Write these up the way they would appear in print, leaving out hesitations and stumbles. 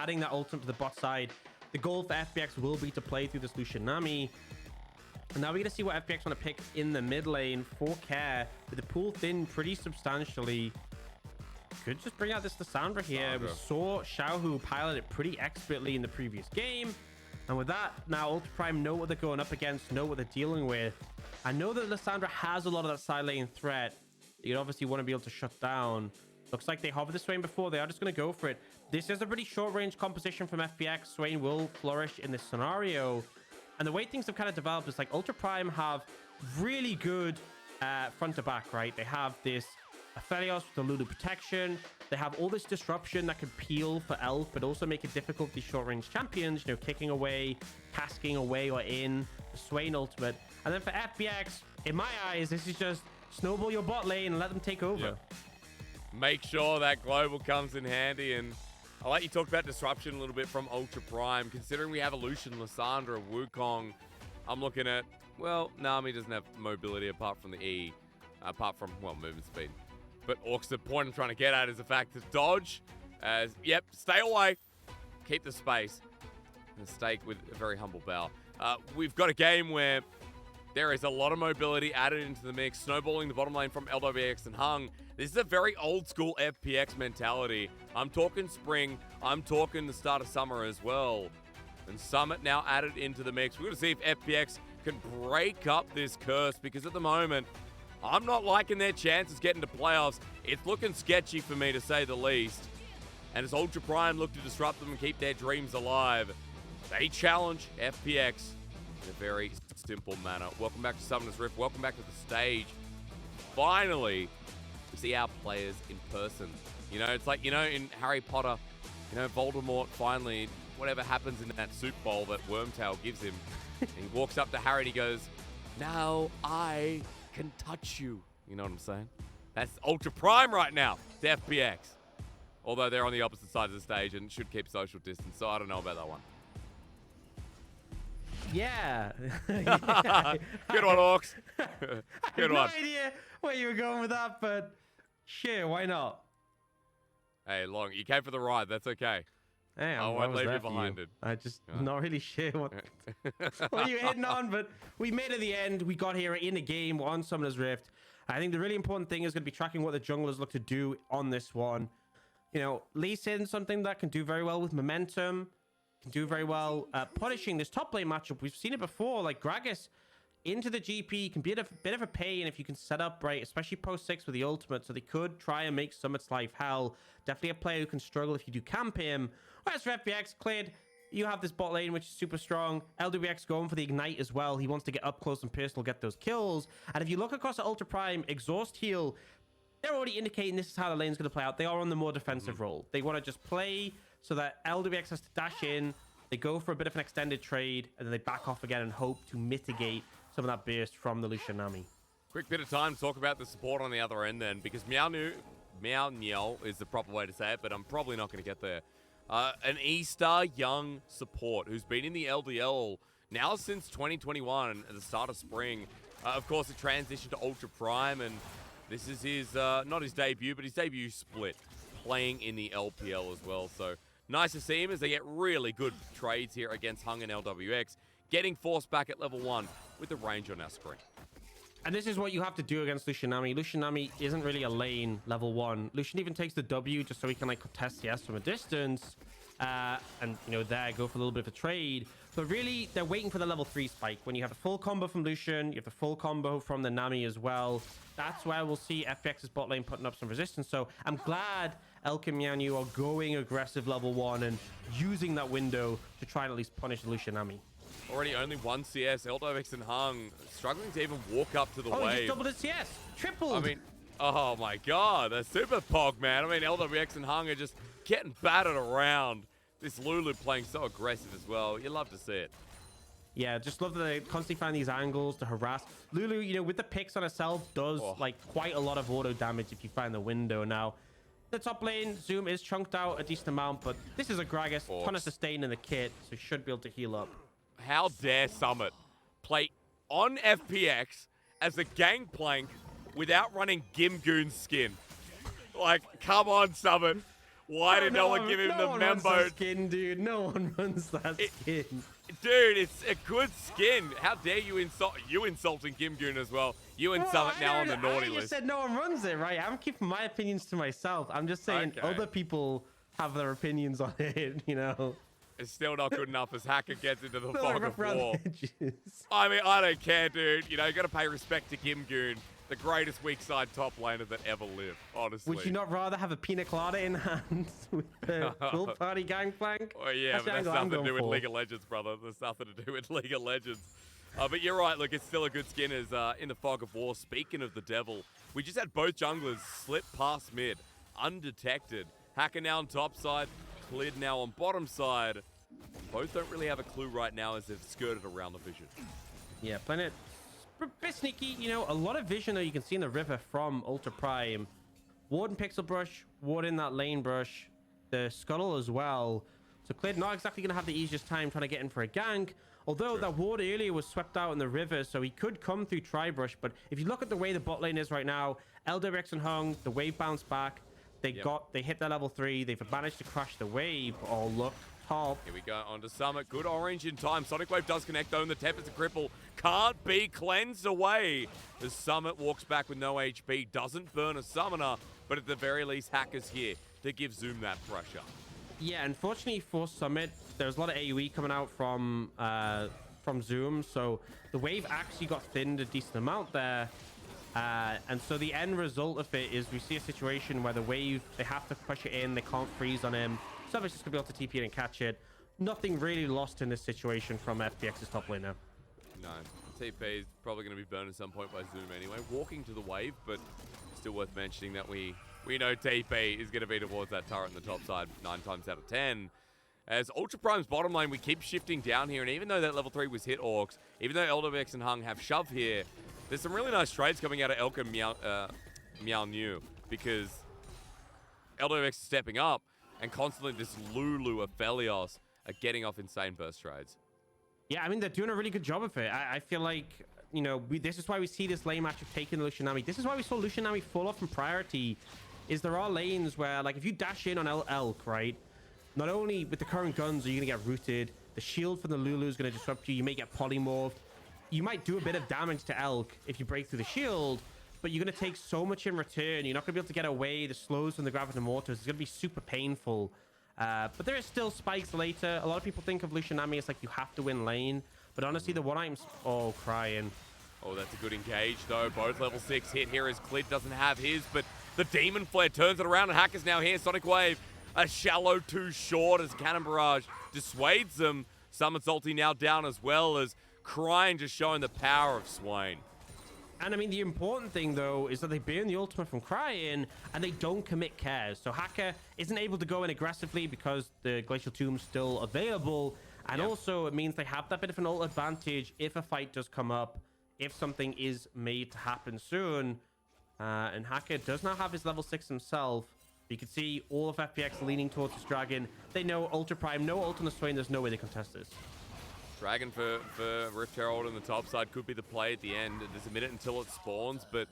adding that ultimate to the bot side. The goal for FPX will be to play through this Lucian Nami. And now we're going to see what FPX want to pick in the mid lane for Care. With the pool thin pretty substantially. Could just bring out this Lissandra here. We saw ShiauC pilot it pretty expertly in the previous game. And with that, now Ultra Prime know what they're going up against, know what they're dealing with. I know that Lissandra has a lot of that side lane threat. You'd obviously want to be able to shut down. Looks like they hovered the Swain before. They are just going to go for it. This is a pretty short-range composition from FPX. Swain will flourish in this scenario. And the way things have kind of developed is like Ultra Prime have really good front to back, right? They have this Aphelios with the Lulu protection. They have all this disruption that can peel for Elf, but also make it difficult for these short-range champions, you know, kicking away, casking away or in, the Swain ultimate. And then for FPX, in my eyes, this is just snowball your bot lane and let them take over. Yeah. Make sure that global comes in handy. And I like you talked about disruption a little bit from Ultra Prime. Considering we have a Lucian, Lissandra, Wukong, I'm looking at, well, Nami doesn't have mobility apart from the E, apart from, well, movement speed. But Orcs, the point I'm trying to get at is the fact that dodge, yep, stay away, keep the space, and stake with a very humble bow. We've got a game where there is a lot of mobility added into the mix, snowballing the bottom lane from Lwx and Hung. This is a very old school FPX mentality. I'm talking spring, I'm talking the start of summer as well. And Summit now added into the mix. We're going to see if FPX can break up this curse, because at the moment, I'm not liking their chances getting to playoffs. It's looking sketchy for me, to say the least. And as Ultra Prime look to disrupt them and keep their dreams alive, they challenge FPX in a very simple manner. Welcome back to Summoner's Rift. Welcome back to the stage. Finally, we see our players in person. You know, it's like, you know, in Harry Potter, you know, Voldemort finally, whatever happens in that soup bowl that Wormtail gives him, and he walks up to Harry and he goes, "Now I can touch you." You know what I'm saying? That's Ultra Prime right now. It's FPX. Although they're on the opposite side of the stage and should keep social distance, so I don't know about that one. Yeah. Good one, Orcs. Good one. No idea where you were going with that, but sure, why not? Hey, Long, you came for the ride. That's okay. Hey, I won't leave you behind it. I just not really sure what you're hitting on, but we made it at the end. We got here in the game. We're on Summoner's Rift. I think the really important thing is going to be tracking what the junglers look to do on this one. You know, Lee Sin's something that can do very well with momentum, can do very well punishing this top lane matchup. We've seen it before, like Gragas into the GP can be a bit of a pain if you can set up right, especially post 6 with the ultimate, so they could try and make Summit's life hell. Definitely a player who can struggle if you do camp him. Whereas for FPX, Clid, you have this bot lane, which is super strong. Lwx going for the ignite as well. He wants to get up close and personal, get those kills. And if you look across at Ultra Prime, exhaust heal, they're already indicating this is how the lane's going to play out. They are on the more defensive role. They want to just play so that Lwx has to dash in. They go for a bit of an extended trade, and then they back off again and hope to mitigate some of that burst from the Lucian Nami. Quick bit of time to talk about the support on the other end then, because Meow is the proper way to say it, but I'm probably not going to get there. An E-Star young support who's been in the LDL now since 2021 at the start of spring. Of course, it transitioned to Ultra Prime, and this is his, not his debut, but his debut split, playing in the LPL as well. So nice to see him as they get really good trades here against Hung and Lwx, getting forced back at level 1 with the range on our screen. And this is what you have to do against Lucian Nami. Lucian Nami isn't really a lane level 1. Lucian even takes the W just so he can like contest the S from a distance. And, you know, there, go for a little bit of a trade. But really, they're waiting for the level 3 spike. When you have a full combo from Lucian, you have the full combo from the Nami as well. That's where we'll see FPX's bot lane putting up some resistance. So I'm glad Elk and Mianyu are going aggressive level 1 and using that window to try and at least punish Lucian Nami. Already only one CS. Lwx and Hung struggling to even walk up to the wave. wave. He just doubled his CS. Tripled. I mean, oh my god, the super pog, man. I mean, Lwx and Hung are just getting battered around. This Lulu playing so aggressive as well. You love to see it. Yeah, just love that they constantly find these angles to harass. Lulu, you know, with the picks on herself, does like quite a lot of auto damage if you find the window. Now, the top lane, Zoom is chunked out a decent amount, but this is a Gragas, ton of sustain in the kit, so he should be able to heal up. How dare Summit play on FPX as a Gangplank without running Gimgoon's skin? Like, come on, Summit. Why did no one give him the runs memo? that skin, dude. No one runs that skin. Dude, it's a good skin. How dare you insulting Gimgoon as well. You and Summit now on the naughty I list. just said no one runs it, right? I'm keeping my opinions to myself. I'm just saying other people have their opinions on it, you know? It's still not good enough as Hacker gets into the Still fog rough of around war. the edges. I mean, I don't care, dude. You know, you got to pay respect to Gimgoon, the greatest weak side top laner that ever lived, honestly. Would you not rather have a pina colada in hand with the full party Gangplank? Oh, yeah, but that's nothing to do with League of Legends, brother. There's nothing to do with League of Legends. But you're right. Look, it's still a good skin as in the fog of war. Speaking of the devil, we just had both junglers slip past mid, undetected. Hacker now on top side, Clid now on bottom side. Both don't really have a clue right now as they've skirted around the vision. Yeah, playing it a bit sneaky. You know, a lot of vision that you can see in the river from Ultra Prime. Ward and Pixel Brush, Ward in that lane brush, the Scuttle as well. So Clid not exactly going to have the easiest time trying to get in for a gank. Although that ward earlier was swept out in the river, so he could come through Tribrush. But if you look at the way the bot lane is right now, Lwx and Hung, the wave bounced back. They hit their level 3. They've managed to crash the wave. Oh, look, top. Here we go onto Summit. Good orange in time. Sonic Wave does connect though, and the Tempest cripple can't be cleansed away. The Summit walks back with no HP, doesn't burn a summoner, but at the very least, Hacker's here to give Zoom that pressure. Yeah, unfortunately for Summit, there's a lot of AoE coming out from Zoom, so the wave actually got thinned a decent amount there. And so the end result of it is we see a situation where the wave, they have to push it in, they can't freeze on him. Summit's just gonna be able to TP it and catch it. Nothing really lost in this situation from FPX's top laner. No, TP is probably going to be burned at some point by Zoom anyway. Walking to the wave, but still worth mentioning that we know TP is going to be towards that turret on the top side 9 times out of 10. As Ultra Prime's bottom lane, we keep shifting down here, and even though that level 3 was hit Orcs, even though Lwx and Hung have shove here, there's some really nice trades coming out of Elk and Meow New, because Lwx is stepping up, and constantly this Lulu Aphelios are getting off insane burst trades. Yeah, I mean, they're doing a really good job of it. I feel like, you know, this is why we see this lane match of taking Lucian Nami. This is why we saw Lucian Nami fall off from priority, is there are lanes where, like, if you dash in on Elk, right, not only with the current guns are you going to get rooted, the shield from the Lulu is going to disrupt you, you may get polymorphed, you might do a bit of damage to Elk if you break through the shield, but you're going to take so much in return. You're not going to be able to get away. The slows from the Gravity Mortars is going to be super painful. But there is still spikes later. A lot of people think of Lucian Nami as like you have to win lane, but honestly the one item's Cryin. Oh, that's a good engage though. Both level 6 hit here as Clid doesn't have his, but the Demon Flare turns it around and Hacker's now here. Sonic Wave, a shallow too short as Cannon Barrage dissuades them. Summit's ulti now down as well as Cryin just showing the power of Swain. And I mean, the important thing, though, is that they burn the ultimate from Cryin and they don't commit cares. So Hacker isn't able to go in aggressively because the Glacial Tomb's still available. And also, it means they have that bit of an ult advantage if a fight does come up, if something is made to happen soon. And Hacker does not have his level 6 himself. You can see all of FPX leaning towards this dragon. They know Ultra Prime, no ult on the Swain. There's no way they contest this. Dragon for Rift Herald on the top side could be the play at the end. There's a minute until it spawns, but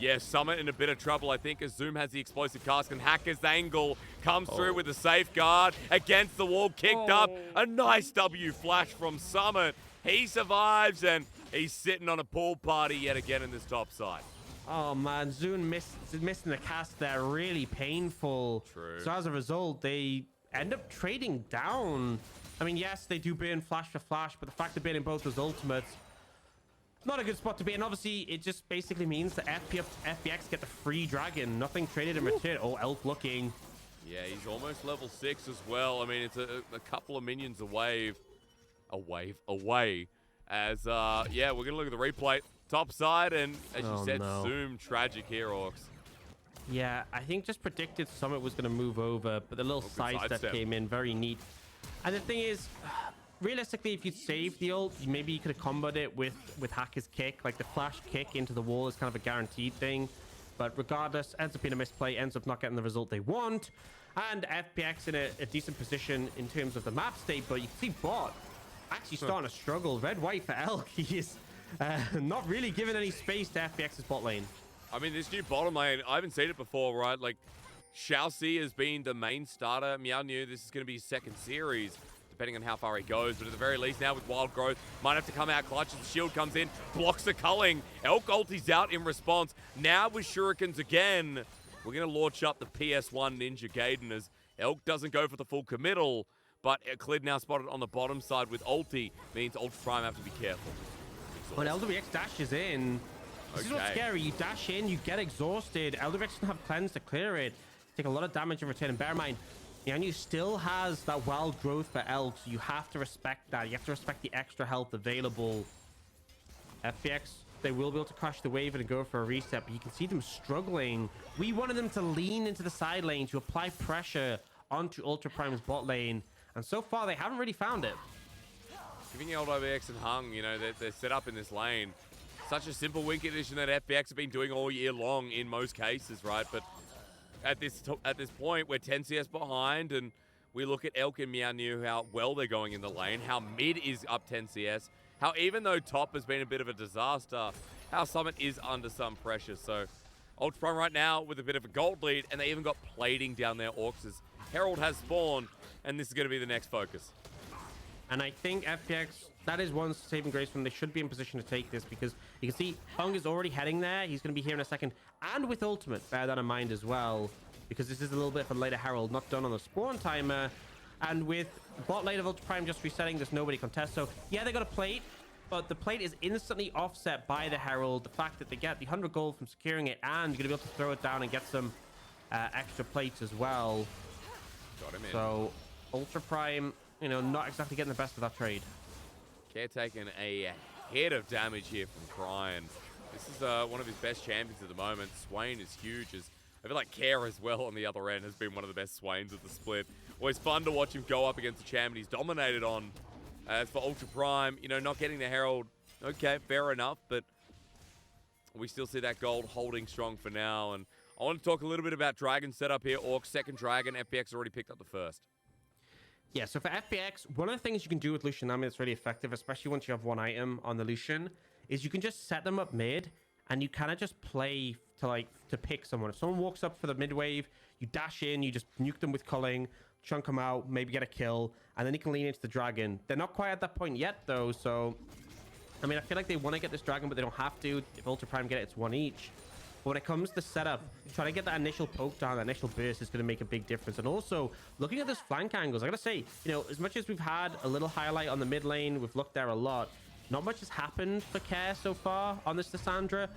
yeah, Summit in a bit of trouble, I think, as Zoom has the explosive cast and Hacker's angle comes through with a safeguard against the wall, kicked up. A nice W flash from Summit. He survives, and he's sitting on a pool party yet again in this top side. Oh man, Zoom missing the cast there, really painful. True. So as a result, they end up trading down. I mean, yes, they do burn flash for flash, but the fact they're burning both those ultimates, not a good spot to be. And obviously, it just basically means that FPX get the free dragon. Nothing traded in return. Oh, Elk looking. Yeah, he's almost level 6 as well. I mean, it's a couple of minions away. As, yeah, we're going to look at the replay. Top side, and as you said, Zoom tragic here, Orcs. Yeah, I think just predicted Summit was going to move over, but the little sidestep came in very neat. And the thing is, realistically, if you'd saved the ult, maybe you could have comboed it with Hacker's kick. Like the flash kick into the wall is kind of a guaranteed thing. But regardless, ends up being a misplay, ends up not getting the result they want. And FPX in a decent position in terms of the map state, but you can see bot actually starting to struggle. Red-white for Elk. He is not really giving any space to FPX's bot lane. I mean, this new bottom lane, I haven't seen it before, right? Like, ShiauC has been the main starter. Meow knew this is going to be his second series, depending on how far he goes. But at the very least, now with Wild Growth, might have to come out clutch as the shield comes in, blocks the culling. Elk ulti's out in response. Now with shurikens again, we're going to launch up the PS1 Ninja Gaiden as Elk doesn't go for the full committal. But Clid now spotted on the bottom side with ulti, means Ultra Prime have to be careful. When Lwx dashes in, this is what's scary. You dash in, you get exhausted. Lwx doesn't have cleanse to clear it. Take a lot of damage in return. And bear in mind, Yanu still has that wild growth for Elk, so you have to respect that. You have to respect the extra health available. FPX, they will be able to crush the wave and go for a reset, but you can see them struggling. We wanted them to lean into the side lane to apply pressure onto Ultra Prime's bot lane, and so far they haven't really found it. Giving Lwx and Hung, you know, they're set up in this lane. Such a simple win condition that FPX have been doing all year long in most cases, right? But at this point, we're 10 CS behind, and we look at Elk and Meow New, how well they're going in the lane, how mid is up 10 CS, how even though top has been a bit of a disaster, how Summit is under some pressure. So Ultra Prime right now with a bit of a gold lead, and they even got plating down their Orcs as Herald has spawned, and this is going to be the next focus. And I think FPX, that is one saving grace from them. They should be in position to take this, because you can see Hung is already heading there. He's going to be here in a second, and with ultimate, bear that in mind as well, because this is a little bit of a later Herald, not done on the spawn timer. And with bot lane of Ultra Prime just resetting, there's nobody contest. So yeah, they got a plate, but the plate is instantly offset by the Herald. The fact that they get the 100 gold from securing it, and you're going to be able to throw it down and get some extra plates as well. Got him in. So Ultra Prime, you know, not exactly getting the best of that trade. Care taking a hit of damage here from Cryin. This is one of his best champions at the moment. Swain is huge. I feel like Care as well on the other end has been one of the best Swains of the split. Always fun to watch him go up against the champion he's dominated on. As for Ultra Prime, you know, not getting the Herald, okay, fair enough, but we still see that gold holding strong for now. And I want to talk a little bit about Dragon setup here. Orc, second Dragon. FPX already picked up the first. Yeah, so for FPX, one of the things you can do with Lucian Nami that's really effective, especially once you have one item on the Lucian, is you can just set them up mid, and you kind of just play to pick someone. If someone walks up for the mid wave, you dash in, you just nuke them with culling, chunk them out, maybe get a kill, and then you can lean into the dragon. They're not quite at that point yet, though, so I mean, I feel like they want to get this dragon, but they don't have to. If Ultra Prime get it, it's one each. But when it comes to setup, trying to get that initial poke down, that initial burst is going to make a big difference. And also, looking at this flank angles, I got to say, you know, as much as we've had a little highlight on the mid lane, we've looked there a lot, not much has happened for Care so far on this Lissandra.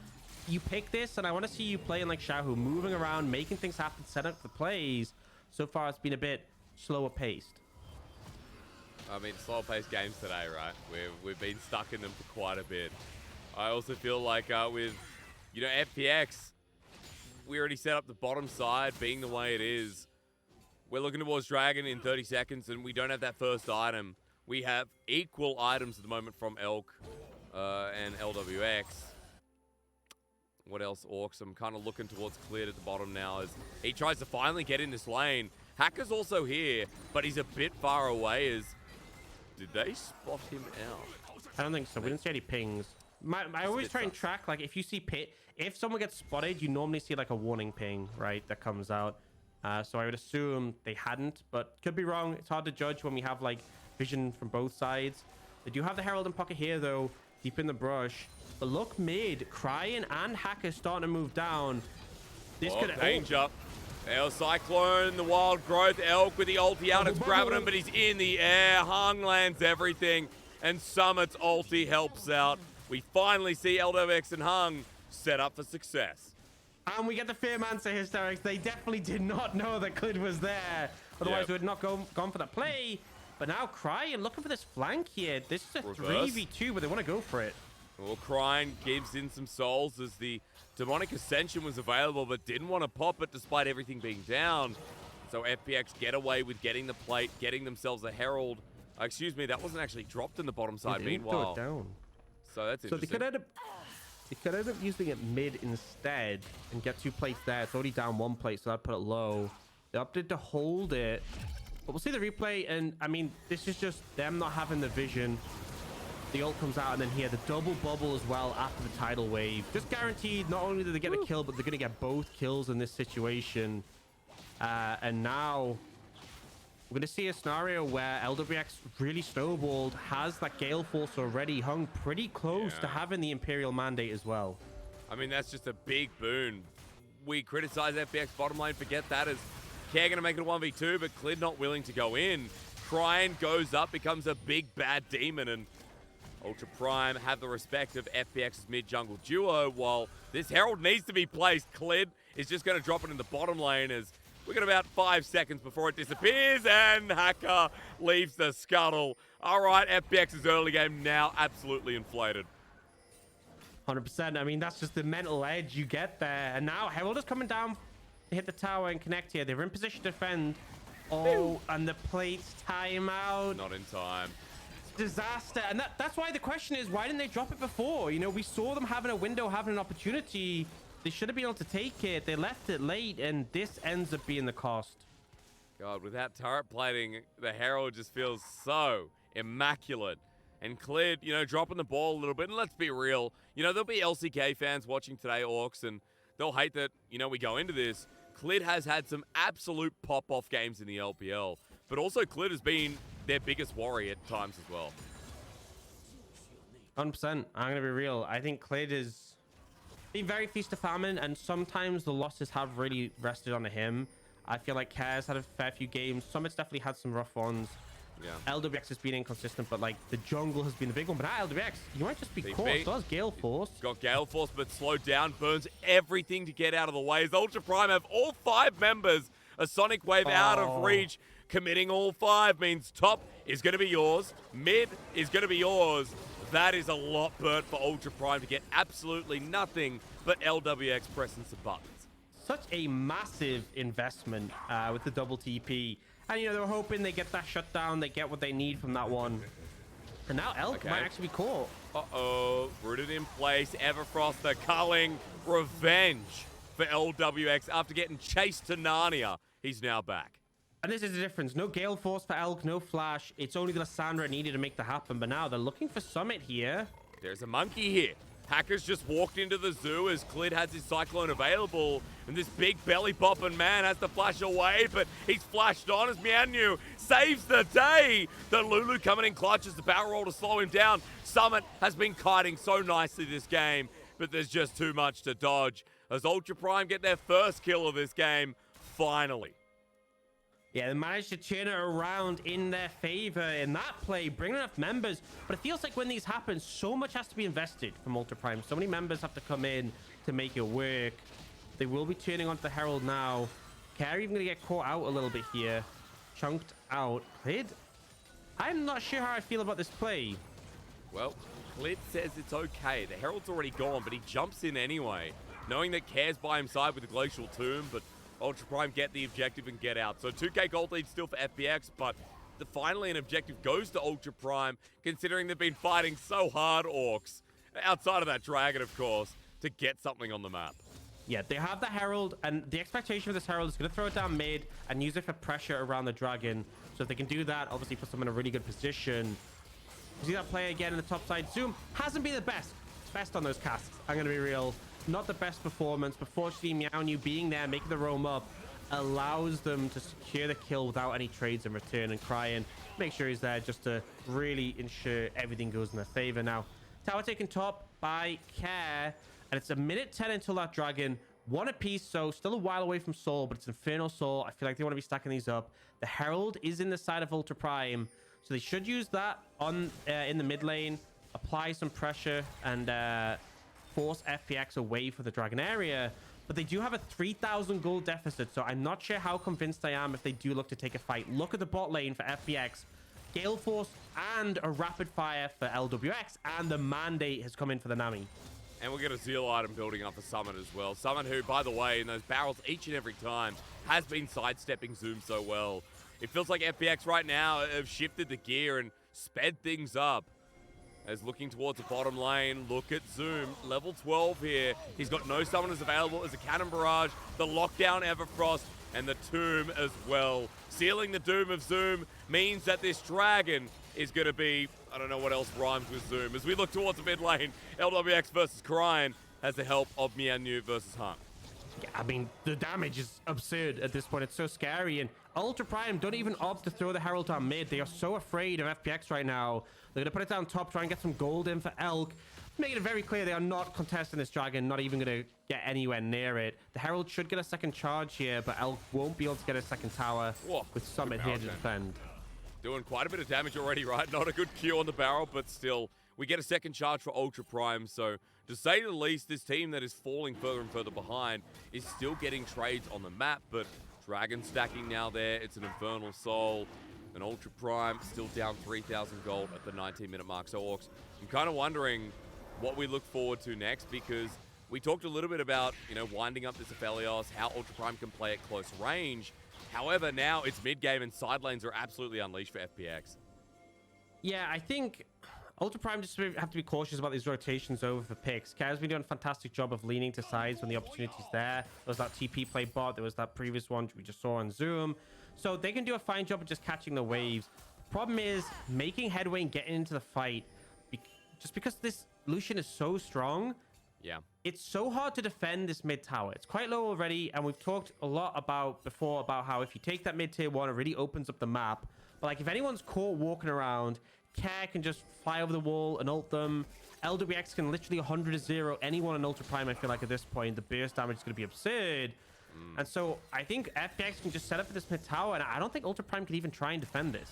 You pick this, and I want to see you playing like ShiauC, moving around, making things happen, set up the plays. So far, it's been a bit slower paced. I mean, slower paced games today, right? We've been stuck in them for quite a bit. I also feel like with, you know, FPX, we already set up the bottom side being the way it is. We're looking towards Dragon in 30 seconds, and we don't have that first item. We have equal items at the moment from Elk and Lwx. What else, Orcs? I'm kind of looking towards Clid at the bottom now as he tries to finally get in this lane. Hacker's also here, but he's a bit far away as... Did they spot him out? I don't think so. We didn't see any pings. I always try and track, like, if you see pit, if someone gets spotted, you normally see like a warning ping, right, that comes out. So I would assume they hadn't, but could be wrong. It's hard to judge when we have like vision from both sides. They do have the Herald in pocket here though, deep in the brush. But look mid, Cryin and Hacker starting to move down. This could danger. El Cyclone, the wild growth, Elk with the ulti out, it's grabbing him, but he's in the air. Hung lands everything, and Summit's ulti helps out. We finally see Lwx and Hung set up for success. And we get the Fear Mancer Hysterics. They definitely did not know that Clid was there. Otherwise, we would not gone for the play. But now Cryin looking for this flank here. This is a 3v2, but they want to go for it. Well, Cryin gives in some souls as the Demonic Ascension was available, but didn't want to pop it despite everything being down. So FPX get away with getting the plate, getting themselves a Herald. Excuse me, that wasn't actually dropped in the bottom side. Meanwhile, throw it down. So that's interesting. So they could end up using it mid instead and get 2 plates there. It's already down 1 plate, so I'd put it low. They opted to hold it, but we'll see the replay. And I mean, this is just them not having the vision. The ult comes out, and then here the double bubble as well after the tidal wave. Just guaranteed, not only do they get a kill, but they're going to get both kills in this situation. And now we're going to see a scenario where Lwx really snowballed, has that Gale Force already hung pretty close to having the Imperial Mandate as well. I mean, that's just a big boon. We criticize FPX bottom lane, forget that, as Care going to make it a 1v2, but Clid not willing to go in. Cryin goes up, becomes a big bad demon, and Ultra Prime have the respect of FPX's mid-jungle duo, while this Herald needs to be placed. Clid is just going to drop it in the bottom lane as we got about 5 seconds before it disappears, and Hacker leaves the scuttle. All right, FPX's early game now absolutely inflated. 100%. I mean, that's just the mental edge you get there. And now Herald is coming down to hit the tower and connect here. They're in position to defend. Oh, and the plates time out. Not in time. Disaster. And that's why the question is, why didn't they drop it before? You know, we saw them having a window, having an opportunity. They should have been able to take it. They left it late, and this ends up being the cost. God, with that turret plating, the Herald just feels so immaculate. And Clid, you know, dropping the ball a little bit. And let's be real, you know, there'll be LCK fans watching today, Aux, and they'll hate that, you know, we go into this. Clid has had some absolute pop-off games in the LPL, but also Clid has been their biggest worry at times as well. 100%. I'm going to be real. I think Clid has been very feast to famine, and sometimes the losses have really rested on him. I feel like Care's had a fair few games. Summit's definitely had some rough ones. Yeah. Lwx has been inconsistent, but like the jungle has been the big one. But now Lwx, you might just be caught. So has Gale Force. Got Gale Force, but slowed down, burns everything to get out of the way. As Ultra Prime have all 5 members. A Sonic Wave out of reach. Committing all 5 means top is going to be yours. Mid is going to be yours. That is a lot burnt for Ultra Prime to get absolutely nothing but Lwx pressing some buttons. Such a massive investment with the double TP. And, you know, they were hoping they get that shut down. They get what they need from that one. And now Elk might actually be caught. Uh-oh. Rooted in place. Everfrost, the culling. Revenge for Lwx after getting chased to Narnia. He's now back. And this is the difference. No Gale Force for Elk, no Flash. It's only the Lissandra needed to make that happen. But now they're looking for Summit here. There's a monkey here. Hackers just walked into the zoo as Clid has his Cyclone available. And this big belly popping man has to flash away, but he's flashed on as Mianyu saves the day. The Lulu coming in clutch as the barrel roll to slow him down. Summit has been kiting so nicely this game, but there's just too much to dodge. As Ultra Prime get their first kill of this game, finally. Yeah, they managed to turn it around in their favor in that play, bring enough members. But it feels like when these happen, so much has to be invested from Ultra Prime. So many members have to come in to make it work. They will be turning onto the Herald now. Care even going to get caught out a little bit here. Chunked out. Clid, I'm not sure how I feel about this play. Well, Clid says it's okay. The Herald's already gone, but he jumps in anyway, knowing that Care's by his side with the Glacial Tomb, but Ultra Prime get the objective and get out. So 2k gold lead still for FPX, but finally an objective goes to Ultra Prime, considering they've been fighting so hard, Orcs, outside of that dragon, of course, to get something on the map. Yeah, they have the Herald, and the expectation of this Herald is going to throw it down mid and use it for pressure around the dragon. So if they can do that, obviously put them in a really good position. You see that play again in the top side. Zoom hasn't been the best. It's best on those casts. I'm going to be real. Not the best performance, but fortunately Mianyu being there, making the roam up, allows them to secure the kill without any trades in return, and Cryin make sure he's there just to really ensure everything goes in their favor. Now, tower taken top by Care, and it's a minute 10 until that dragon. One apiece, so still a while away from Soul, but it's Infernal Soul. I feel like they want to be stacking these up. The Herald is in the side of Ultra Prime, so they should use that on in the mid lane, apply some pressure, and force FPX away for the dragon area. But they do have a 3,000 gold deficit, so I'm not sure how convinced I am if they do look to take a fight. Look at the bot lane for FPX. Gale Force and a rapid fire for Lwx, and the mandate has come in for the Nami. And we'll get a Zeal item building up for Summit as well. Summit who, by the way, in those barrels each and every time, has been sidestepping Zoom so well. It feels like FPX right now have shifted the gear and sped things up. As looking towards the bottom lane, look at Zoom, level 12 here. He's got no summoners available as a cannon barrage, the lockdown Everfrost, and the tomb as well. Sealing the doom of Zoom means that this dragon is going to be, I don't know what else rhymes with Zoom. As we look towards the mid lane, Lwx versus Cryin has the help of Mianyu versus Hunt. I mean, the damage is absurd at this point. It's so scary. And Ultra Prime don't even opt to throw the Herald down mid. They are so afraid of FPX right now. They're going to put it down top, try and get some gold in for Elk. Making it very clear they are not contesting this dragon, not even going to get anywhere near it. The Herald should get a second charge here, but Elk won't be able to get a second tower. Whoa, with Summit here to defend. Doing quite a bit of damage already, right? Not a good Q on the barrel, but still, we get a second charge for Ultra Prime. So, to say the least, this team that is falling further and further behind is still getting trades on the map, but Dragon stacking now there. It's an Infernal Soul. And Ultra Prime still down 3,000 gold at the 19-minute mark. So, Aux, I'm kind of wondering what we look forward to next, because we talked a little bit about, you know, winding up this Aphelios, how Ultra Prime can play at close range. However, now it's mid-game and side lanes are absolutely unleashed for FPX. Yeah, I think Ultra Prime just have to be cautious about these rotations over for picks. Kair's been doing a fantastic job of leaning to sides when the opportunity's there. There was that TP play bot. There was that previous one we just saw on Zoom. So they can do a fine job of just catching the waves. Problem is making headway and getting into the fight. Just because this Lucian is so strong, yeah, it's so hard to defend this mid tower. It's quite low already, and we've talked a lot about before about how if you take that mid tier 1, it really opens up the map. But like if anyone's caught walking around, Kair can just fly over the wall and ult them. Lwx can literally 100-0 anyone in Ultra Prime. I feel like at this point the burst damage is going to be absurd. And so I think FPX can just set up for this mid tower, and I don't think Ultra Prime can even try and defend this.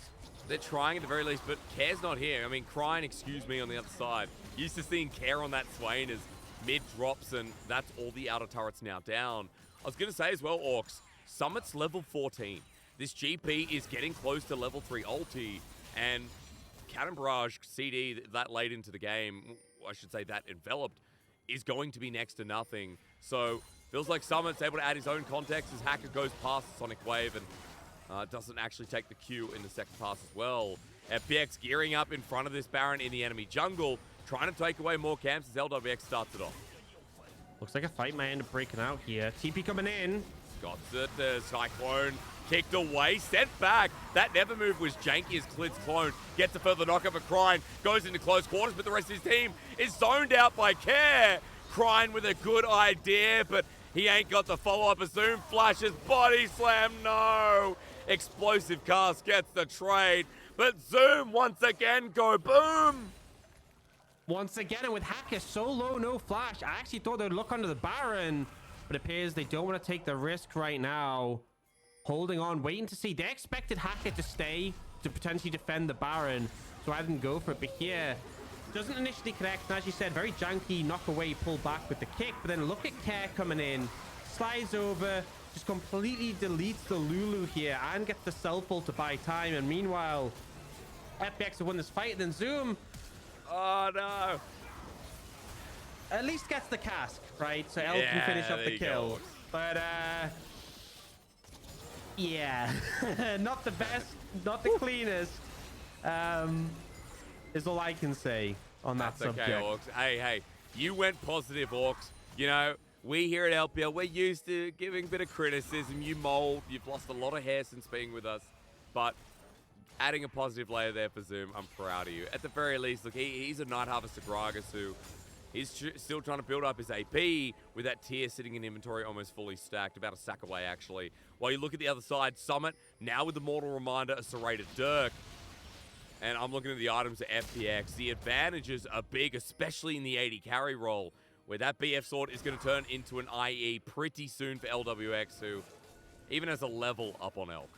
They're trying at the very least, but Kair's not here. I mean, Cryin, excuse me, on the other side. Used to seeing Kair on that Swain as mid drops, and that's all the outer turrets now down. I was going to say as well, Aux, Summit's level 14. This GP is getting close to level 3 ulti, and Cannon Barrage CD that late into the game, I should say that enveloped, is going to be next to nothing. So, feels like Summit's able to add his own context as Hacker goes past Sonic Wave and doesn't actually take the Q in the second pass as well. FPX gearing up in front of this Baron in the enemy jungle, trying to take away more camps as Lwx starts it off. Looks like a fight may end up breaking out here. TP coming in. Got it. The Cyclone kicked away, sent back. That never move was janky as Clid's clone gets a further knockup of Cryin, goes into close quarters, but the rest of his team is zoned out by Kair. Cryin with a good idea, but he ain't got the follow-up. A Zoom flashes, body slam, no. Explosive Cast gets the trade, but Zoom once again go boom. Once again, and with Hacker so low, no flash. I actually thought they'd look under the Baron, but it appears they don't want to take the risk right now. Holding on, waiting to see. They expected Hacker to stay to potentially defend the Baron, so I didn't go for it. But here, doesn't initially connect. And as you said, very janky, knock away, pull back with the kick. But then look at Kair coming in, slides over, just completely deletes the Lulu here and gets the self-ult to buy time. And meanwhile, FPX have won this fight. And then Zoom, oh no, at least gets the cask, right? So L can finish up the kill. Go. But yeah, not the best, not the cleanest, is all I can say on that subject. Okay, Aux. Hey, you went positive, Aux. You know, we here at LPL, we're used to giving a bit of criticism. You mold, you've lost a lot of hair since being with us, but adding a positive layer there for Zoom, I'm proud of you. At the very least, look, he's a Night Harvester Gragas who he's still trying to build up his AP with that tier sitting in inventory almost fully stacked, about a stack away actually. While you look at the other side, Summit, now with the Mortal Reminder, a serrated Dirk. And I'm looking at the items of FPX. The advantages are big, especially in the AD carry role, where that BF sword is going to turn into an IE pretty soon for Lwx, who even has a level up on Elk.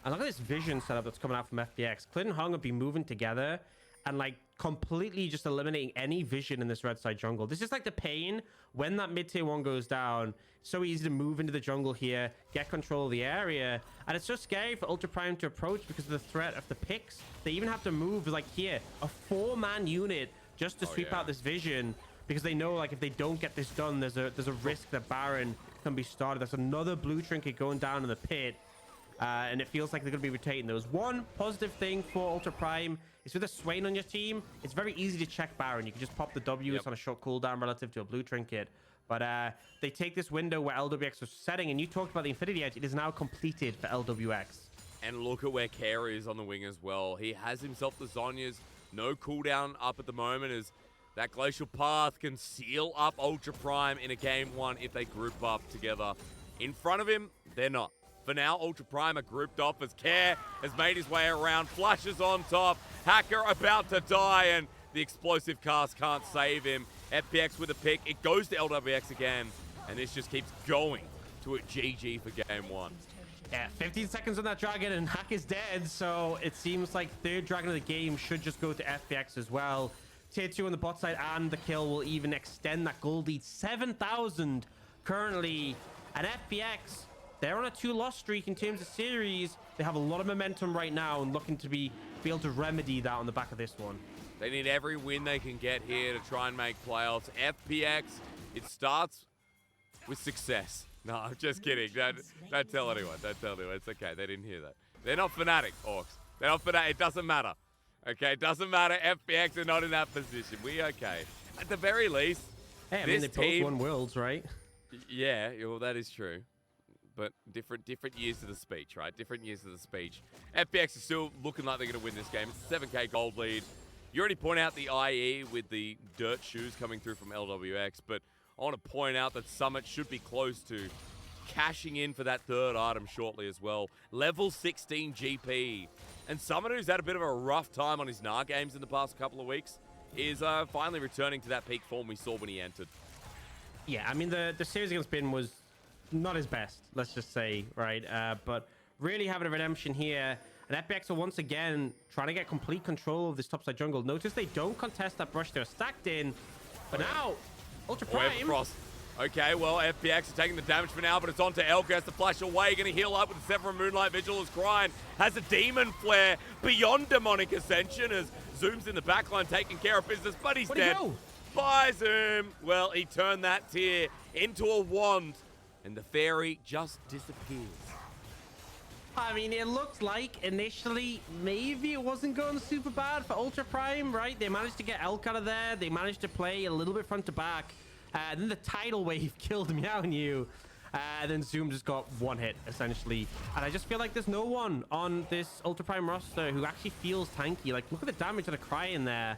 And look at this vision setup that's coming out from FPX. Clid and Hong would be moving together and like completely just eliminating any vision in this red side jungle. This is like the pain when that mid tier 1 goes down. So easy to move into the jungle here, get control of the area. And it's so scary for Ultra Prime to approach because of the threat of the picks. They even have to move like here, a 4-man unit just to sweep out this vision, because they know like if they don't get this done, there's a risk that Baron can be started. There's another blue trinket going down in the pit. And it feels like they're going to be rotating those. One positive thing for Ultra Prime is with a Swain on your team, it's very easy to check Baron. You can just pop the W. It's on a short cooldown relative to a blue trinket. But they take this window where Lwx was setting, and you talked about the Infinity Edge. It is now completed for Lwx. And look at where Kair is on the wing as well. He has himself the Zhonya's. No cooldown up at the moment as That Glacial Path can seal up Ultra Prime in a game one if they group up together. In front of him, they're not. For now, Ultra Prime are grouped off as Care has made his way around, flashes on top, Hacker about to die, and the explosive cast can't save him. FPX with a pick, it goes to Lwx again, and this just keeps going to a GG for game one. Yeah, 15 seconds on that dragon, and Hack is dead, so it seems like third dragon of the game should just go to FPX as well. Tier 2 on the bot side, and the kill will even extend that gold lead. 7,000 currently, and FPX, they're on a 2-loss streak in terms of series. They have a lot of momentum right now and looking to be able to remedy that on the back of this one. They need every win they can get here to try and make playoffs. FPX, it starts with success. No, I'm just kidding. Don't tell anyone. Don't tell anyone. It's okay. They didn't hear that. They're not Fnatic, Aux. They're not Fnatic. It doesn't matter. Okay, it doesn't matter. FPX are not in that position. We okay. At the very least, hey, I mean, they both won Worlds, right? Yeah, well, that is true. But different years of the speech, right? Different years of the speech. FPX is still looking like they're going to win this game. It's a 7K gold lead. You already point out the IE with the dirt shoes coming through from Lwx, but I want to point out that Summit should be close to cashing in for that third item shortly as well. Level 16 GP. And Summit, who's had a bit of a rough time on his Gnar games in the past couple of weeks, is finally returning to that peak form we saw when he entered. Yeah, I mean, the series against Bin was not his best, let's just say, right? But really having a redemption here. And FPX are once again trying to get complete control of this topside jungle. Notice they don't contest that brush they're stacked in. But now, Ultra Prime. Frost. Okay, well, FPX are taking the damage for now, but it's on to Elka. Has to flash away. Going to heal up with the Severin Moonlight Vigil as Cryin has a Demon Flare beyond Demonic Ascension as Zoom's in the backline taking care of business, but he's dead. Bye, Zoom. Well, he turned that tier into a wand, and the fairy just disappears. I mean, it looked like initially maybe it wasn't going super bad for Ultra Prime, right? They managed to get Elk out of there. They managed to play a little bit front to back. Then the tidal wave killed Meow. And then Zoom just got one hit, essentially. And I just feel like there's no one on this Ultra Prime roster who actually feels tanky. Like, look at the damage of the Cryin there.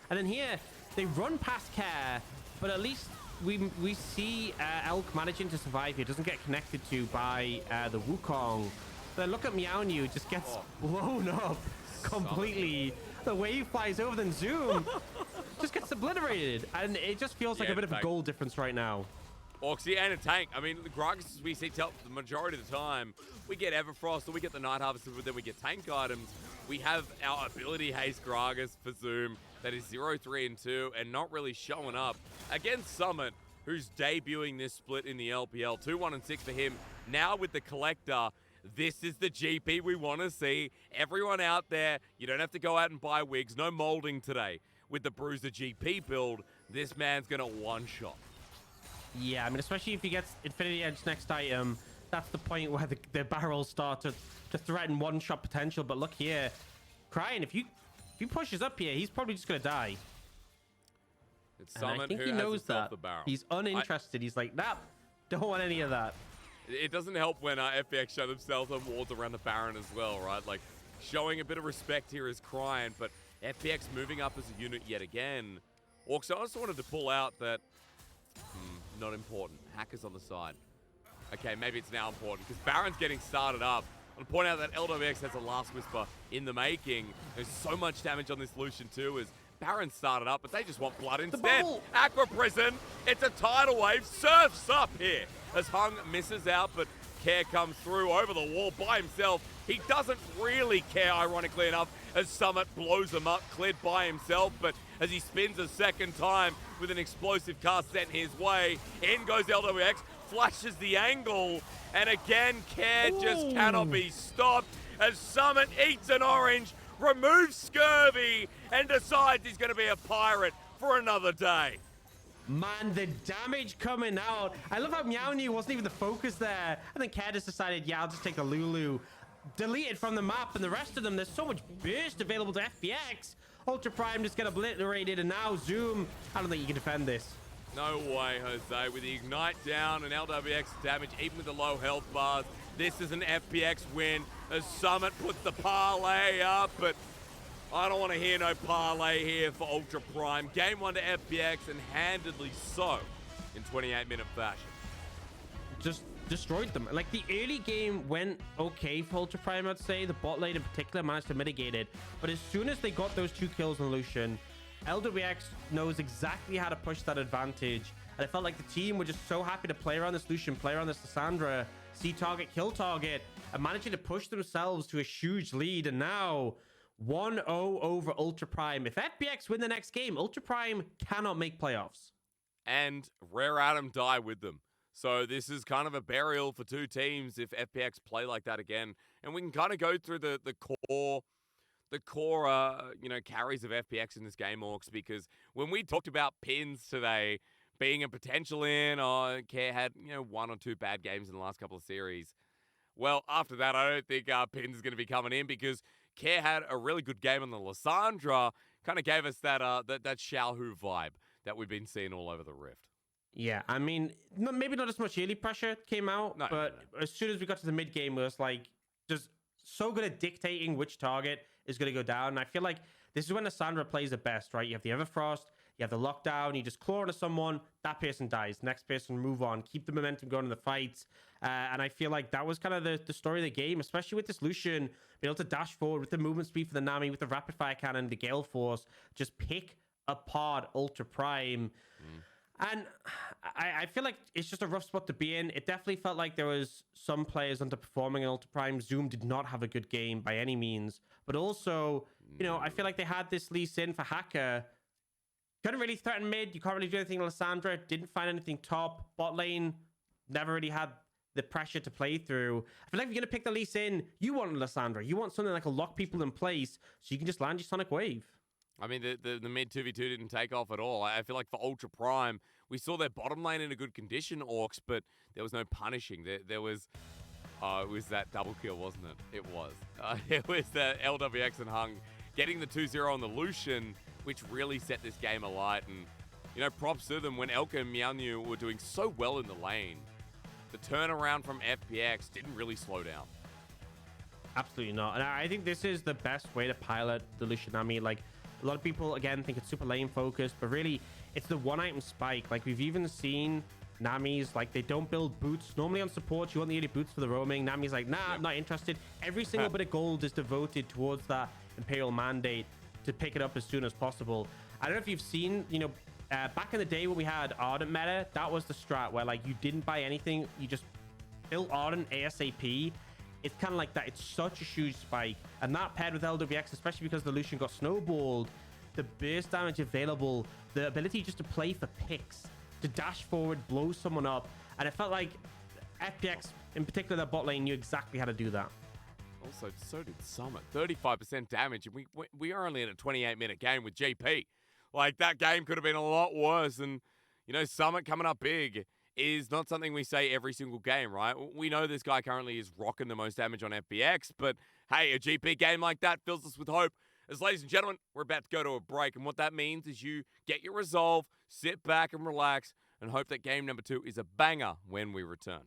And then here, they run past Care, but at least we see Elk managing to survive here. Doesn't get connected to by the Wukong. Then look at Meow, just gets blown up completely. The wave flies over, then Zoom just gets obliterated. And it just feels like a bit of a goal difference right now. Oxy and a tank. I mean, the Gragas we see the majority of the time, we get Everfrost or we get the Night Harvester, but then we get tank items. We have our ability haste Gragas for Zoom that is 0-3 and 2 and not really showing up against Summit, who's debuting this split in the LPL. 2-1 and 6 for him. Now with the Collector, this is the GP we want to see. Everyone out there, you don't have to go out and buy wigs. No molding today. With the Bruiser GP build, this man's going to one-shot. Yeah, I mean, especially if he gets Infinity Edge next item, that's the point where the barrels start to threaten one-shot potential. But look here, Cryin, if he pushes up here, he's probably just going to die. It's Summon, I think he knows that. He's uninterested. He's like, nah, don't want any of that. It doesn't help when FPX show themselves on wards around the Baron as well, right? Like, showing a bit of respect here is Cryin, but FPX moving up as a unit yet again. Orcs, I also wanted to pull out that, not important. Hackers on the side. Okay, maybe it's now important, because Baron's getting started up. I want to point out that Lwx has a Last Whisper in the making. There's so much damage on this Lucian too, as Baron started up, but they just want blood instead. Aqua Prison, it's a tidal wave, surfs up here. As Hung misses out, but Care comes through over the wall by himself. He doesn't really care, ironically enough, as Summit blows him up. Clid by himself, but as he spins a second time with an explosive cast sent his way, in goes Lwx, flashes the angle, and again, Care just cannot be stopped as Summit eats an orange, removes Scurvy, and decides he's going to be a pirate for another day. Man, the damage coming out. I love how Meow wasn't even the focus there. And then Care just decided, yeah, I'll just take the Lulu. Deleted from the map, and the rest of them, there's so much burst available to FPX. Ultra Prime just get obliterated, and now Zoom. I don't think you can defend this. No way, Jose. With the Ignite down and Lwx damage, even with the low health bars, this is an FPX win as Summit puts the parlay up, but I don't want to hear no parlay here for Ultra Prime. Game 1 to FPX, and handedly so in 28-minute fashion. Just destroyed them. Like, the early game went okay for Ultra Prime, I'd say. The bot lane in particular managed to mitigate it. But as soon as they got those 2 kills on Lucian, Lwx knows exactly how to push that advantage. And I felt like the team were just so happy to play around this Lucian, play around this Lissandra, see target, kill target, and managing to push themselves to a huge lead. And now 1-0 over Ultra Prime. If FPX win the next game, Ultra Prime cannot make playoffs. And Rare Atom die with them. So this is kind of a burial for 2 teams if FPX play like that again. And we can kind of go through the core carries of FPX in this game, Orcs, because when we talked about pins today being a potential in, or Care had 1 or 2 bad games in the last couple of series. Well, after that, I don't think pins is going to be coming in, because Care had a really good game on the Lissandra, kind of gave us that ShiauC vibe that we've been seeing all over the Rift. Yeah, I mean, maybe not as much early pressure came out, but as soon as we got to the mid game, it was like just so good at dictating which target is going to go down. And I feel like this is when Lissandra plays the best, right? You have the Everfrost, you have the lockdown, you just claw into someone, that person dies, next person move on, keep the momentum going in the fights. And I feel like that was kind of the story of the game, especially with this Lucian being able to dash forward with the movement speed for the Nami, with the rapid fire cannon, the Gale Force, just pick apart Ultra Prime. And I feel like it's just a rough spot to be in. It definitely felt like there was some players underperforming in Ultra Prime. Zoom did not have a good game by any means. But also, I feel like they had this Lee Sin for Hacker. Couldn't really threaten mid. You can't really do anything to Lissandra. Didn't find anything top. Bot lane, never really had the pressure to play through. I feel like if you're going to pick the Lee Sin, you want Lissandra. You want something that can lock people in place so you can just land your Sonic Wave. I mean, the mid 2v2 didn't take off at all. I feel like for Ultra Prime, we saw their bottom lane in a good condition, Orcs, but there was no punishing. There was... it was that double kill, wasn't it? It was. It was the Lwx and Hung getting the 2-0 on the Lucian, which really set this game alight. And, props to them when Elka and Meownew were doing so well in the lane. The turnaround from FPX didn't really slow down. Absolutely not. And I think this is the best way to pilot the Lucian Nami. Like, a lot of people, again, think it's super lane focused, but really, it's the one-item spike. Like, we've even seen Nami's, like, they don't build boots. Normally on support, you want the 80 boots for the roaming. Nami's like, nah, I'm not interested. Every single bit of gold is devoted towards that Imperial mandate to pick it up as soon as possible. I don't know if you've seen, back in the day when we had Ardent meta, that was the strat where, like, you didn't buy anything. You just built Ardent ASAP. It's kind of like that. It's such a huge spike. And that paired with Lwx, especially because the Lucian got snowballed, the burst damage available, the ability just to play for picks, to dash forward, blow someone up. And it felt like FPX, in particular their bot lane, knew exactly how to do that. Also, so did Summit. 35% damage. And we are only in a 28-minute game with GP. Like, that game could have been a lot worse. And, Summit coming up big is not something we say every single game, right? We know this guy currently is rocking the most damage on FPX, but hey, a GP game like that fills us with hope. As ladies and gentlemen, we're about to go to a break, and what that means is you get your resolve, sit back and relax, and hope that game number 2 is a banger when we return.